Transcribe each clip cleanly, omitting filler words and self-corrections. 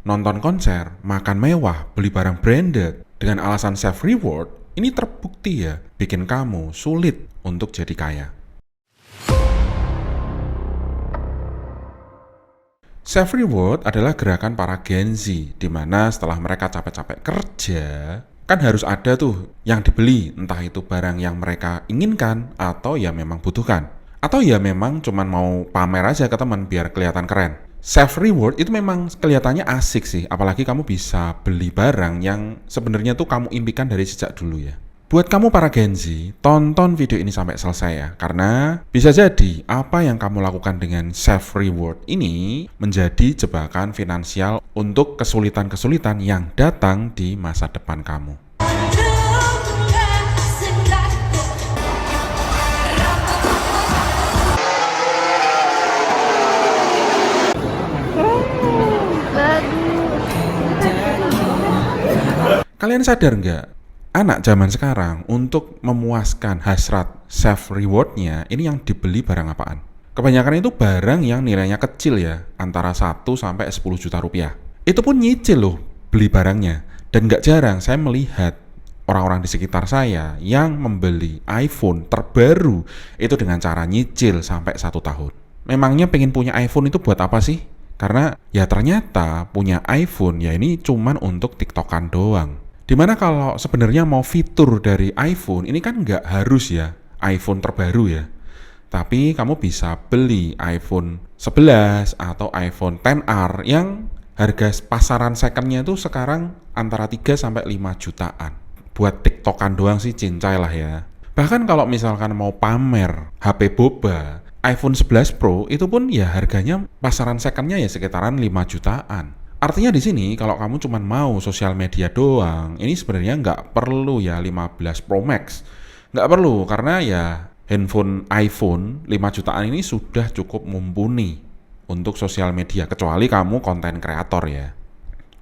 nonton konser, makan mewah, beli barang branded dengan alasan self reward, ini terbukti ya bikin kamu sulit untuk jadi kaya. Self reward adalah gerakan para Gen Z di mana setelah mereka capek-capek kerja, kan harus ada tuh yang dibeli, entah itu barang yang mereka inginkan atau ya memang butuhkan. Atau ya memang cuman mau pamer aja ke teman biar kelihatan keren. Self reward itu memang kelihatannya asik sih, apalagi kamu bisa beli barang yang sebenarnya tuh kamu impikan dari sejak dulu ya. Buat kamu para Gen Z, tonton video ini sampai selesai ya, karena bisa jadi apa yang kamu lakukan dengan self reward ini menjadi jebakan finansial untuk kesulitan-kesulitan yang datang di masa depan kamu. Kalian sadar nggak? Anak zaman sekarang untuk memuaskan hasrat self rewardnya ini yang dibeli barang apaan? Kebanyakan itu barang yang nilainya kecil ya, antara 1 sampai 10 juta rupiah. Itu pun nyicil loh beli barangnya. Dan nggak jarang saya melihat orang-orang di sekitar saya yang membeli iPhone terbaru itu dengan cara nyicil sampai 1 tahun. Memangnya pengen punya iPhone itu buat apa sih? Karena ya ternyata punya iPhone ya ini cuman untuk TikTokan doang. Dimana kalau sebenarnya mau fitur dari iPhone ini kan nggak harus ya iPhone terbaru ya. Tapi kamu bisa beli iPhone 11 atau iPhone XR yang harga pasaran secondnya itu sekarang antara 3 sampai 5 jutaan. Buat TikTokan doang sih cincai lah ya. Bahkan kalau misalkan mau pamer HP boba, iPhone 11 Pro itu pun ya harganya pasaran secondnya ya sekitaran 5 jutaan. Artinya di sini kalau kamu cuma mau sosial media doang, ini sebenarnya nggak perlu ya 15 Pro Max. Nggak perlu karena ya handphone iPhone 5 jutaan ini sudah cukup mumpuni untuk sosial media, kecuali kamu konten kreator ya.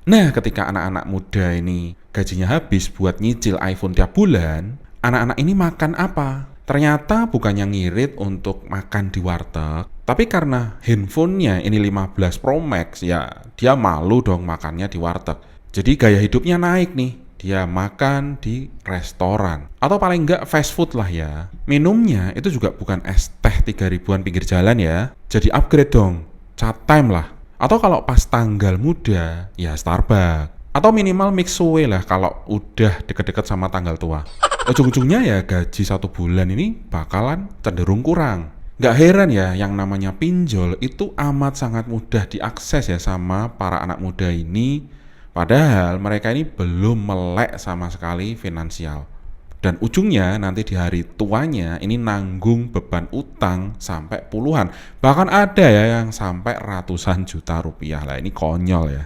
Nah, ketika anak-anak muda ini gajinya habis buat nyicil iPhone tiap bulan, anak-anak ini makan apa? Ternyata bukannya ngirit untuk makan di warteg, tapi karena handphonenya ini 15 Pro Max, ya dia malu dong makannya di warteg. Jadi gaya hidupnya naik nih, dia makan di restoran. Atau paling enggak fast food lah ya. Minumnya itu juga bukan es teh 3 ribuan pinggir jalan ya. Jadi upgrade dong, chat time lah. Atau kalau pas tanggal muda, ya Starbucks. Atau minimal mixue lah kalau udah deket-deket sama tanggal tua. Ujung-ujungnya ya gaji 1 bulan ini bakalan cenderung kurang. Nggak heran ya yang namanya pinjol itu amat sangat mudah diakses ya sama para anak muda ini. Padahal mereka ini belum melek sama sekali finansial. Dan ujungnya nanti di hari tuanya ini nanggung beban utang sampai puluhan. Bahkan ada ya yang sampai ratusan juta rupiah lah, ini konyol ya.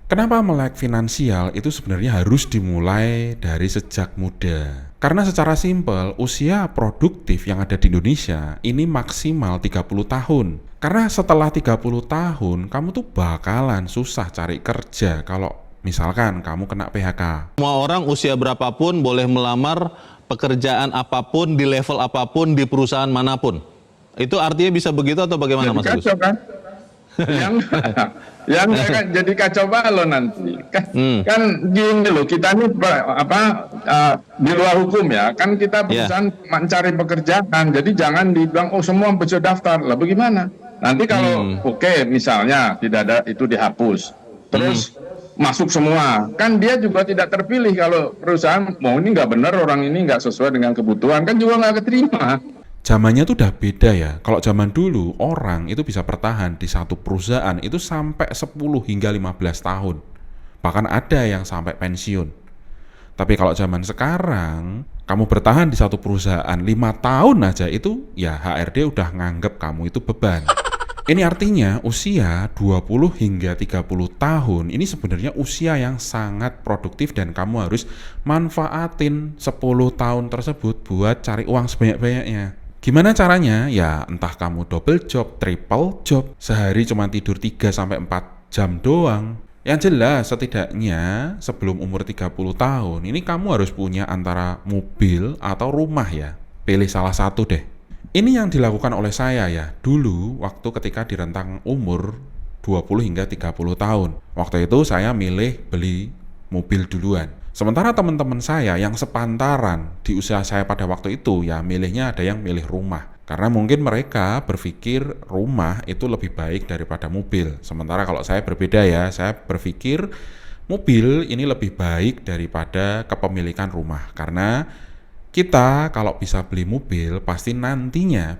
Kenapa melek finansial itu sebenarnya harus dimulai dari sejak muda? Karena secara simpel, usia produktif yang ada di Indonesia ini maksimal 30 tahun. Karena setelah 30 tahun, kamu tuh bakalan susah cari kerja kalau misalkan kamu kena PHK. Semua orang usia berapapun boleh melamar pekerjaan apapun, di level apapun, di perusahaan manapun. Itu artinya bisa begitu atau bagaimana, Mas Agus? Kacau kan? yang kan jadi kacau balau nanti kan gini loh, kita ini di luar hukum ya kan, kita perusahaan mencari pekerjaan, jadi jangan dibilang oh semua bisa daftar lah, bagaimana nanti kalau oke, misalnya tidak ada itu dihapus terus masuk semua, kan dia juga tidak terpilih. Kalau perusahaan mau ini nggak benar, orang ini nggak sesuai dengan kebutuhan, kan juga nggak keterima. Zamannya tuh udah beda ya. Kalau zaman dulu orang itu bisa bertahan di satu perusahaan itu sampai 10 hingga 15 tahun. Bahkan ada yang sampai pensiun. Tapi kalau zaman sekarang, kamu bertahan di satu perusahaan 5 tahun aja itu ya HRD udah nganggep kamu itu beban. Ini artinya usia 20 hingga 30 tahun ini sebenarnya usia yang sangat produktif dan kamu harus manfaatin 10 tahun tersebut buat cari uang sebanyak-banyaknya. Gimana caranya? Ya entah kamu double job, triple job, sehari cuma tidur 3 sampai 4 jam doang. Yang jelas setidaknya sebelum umur 30 tahun ini kamu harus punya antara mobil atau rumah ya. Pilih salah satu deh. Ini yang dilakukan oleh saya ya. Dulu waktu ketika di rentang umur 20 hingga 30 tahun. Waktu itu saya milih beli mobil duluan. Sementara teman-teman saya yang sepantaran di usia saya pada waktu itu ya milihnya ada yang milih rumah. Karena mungkin mereka berpikir rumah itu lebih baik daripada mobil. Sementara kalau saya berbeda ya, saya berpikir mobil ini lebih baik daripada kepemilikan rumah. Karena kita kalau bisa beli mobil pasti nantinya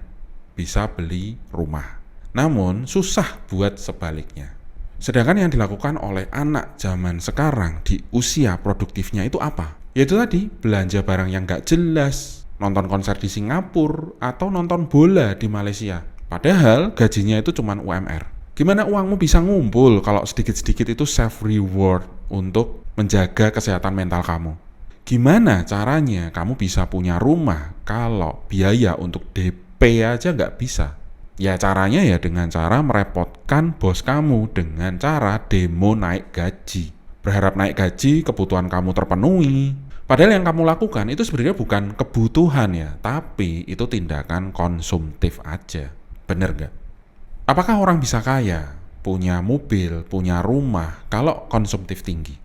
bisa beli rumah. Namun susah buat sebaliknya. Sedangkan yang dilakukan oleh anak zaman sekarang di usia produktifnya itu apa? Yaitu tadi belanja barang yang gak jelas, nonton konser di Singapura, atau nonton bola di Malaysia. Padahal gajinya itu cuma UMR. Gimana uangmu bisa ngumpul kalau sedikit-sedikit itu self reward untuk menjaga kesehatan mental kamu? Gimana caranya kamu bisa punya rumah kalau biaya untuk DP aja nggak bisa? Ya caranya ya dengan cara merepotkan bos kamu dengan cara demo naik gaji. Berharap naik gaji, kebutuhan kamu terpenuhi. Padahal yang kamu lakukan itu sebenarnya bukan kebutuhan ya, tapi itu tindakan konsumtif aja. Bener gak? Apakah orang bisa kaya, punya mobil, punya rumah, kalau konsumtif tinggi?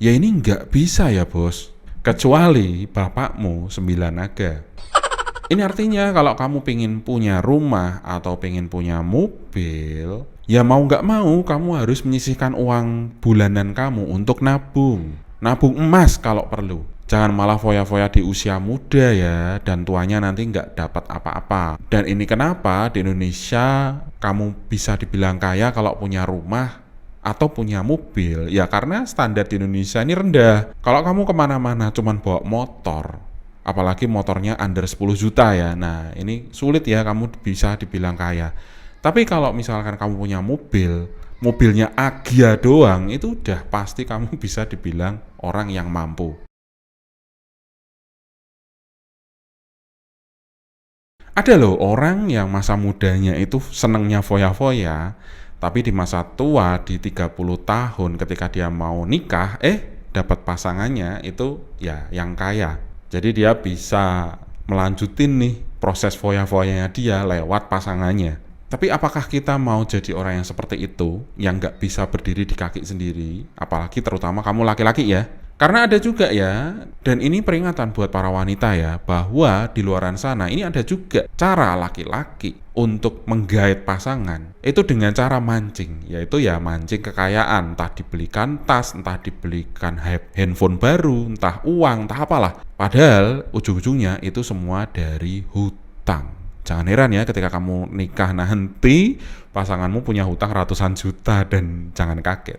Ya ini nggak bisa ya bos, kecuali bapakmu 9 naga. Ini artinya kalau kamu pengen punya rumah atau pengen punya mobil, ya mau nggak mau kamu harus menyisihkan uang bulanan kamu untuk nabung. Nabung emas kalau perlu. Jangan malah foya-foya di usia muda ya, dan tuanya nanti nggak dapat apa-apa. Dan ini kenapa di Indonesia kamu bisa dibilang kaya kalau punya rumah atau punya mobil. Ya karena standar di Indonesia ini rendah. Kalau kamu kemana-mana cuman bawa motor, apalagi motornya under 10 juta ya, nah ini sulit ya kamu bisa dibilang kaya. Tapi kalau misalkan kamu punya mobil, mobilnya Agya doang, itu udah pasti kamu bisa dibilang orang yang mampu. Ada loh orang yang masa mudanya itu senengnya foya-foya, tapi di masa tua di 30 tahun ketika dia mau nikah, dapat pasangannya itu ya yang kaya. Jadi dia bisa melanjutin nih proses foya-foyanya dia lewat pasangannya. Tapi apakah kita mau jadi orang yang seperti itu, yang nggak bisa berdiri di kaki sendiri, apalagi terutama kamu laki-laki ya? Karena ada juga ya, dan ini peringatan buat para wanita ya, bahwa di luaran sana ini ada juga cara laki-laki untuk menggait pasangan, itu dengan cara mancing, yaitu ya mancing kekayaan, entah dibelikan tas, entah dibelikan handphone baru, entah uang, entah apalah. Padahal ujung-ujungnya itu semua dari hutang. Jangan heran ya ketika kamu nikah nanti pasanganmu punya hutang ratusan juta dan jangan kaget.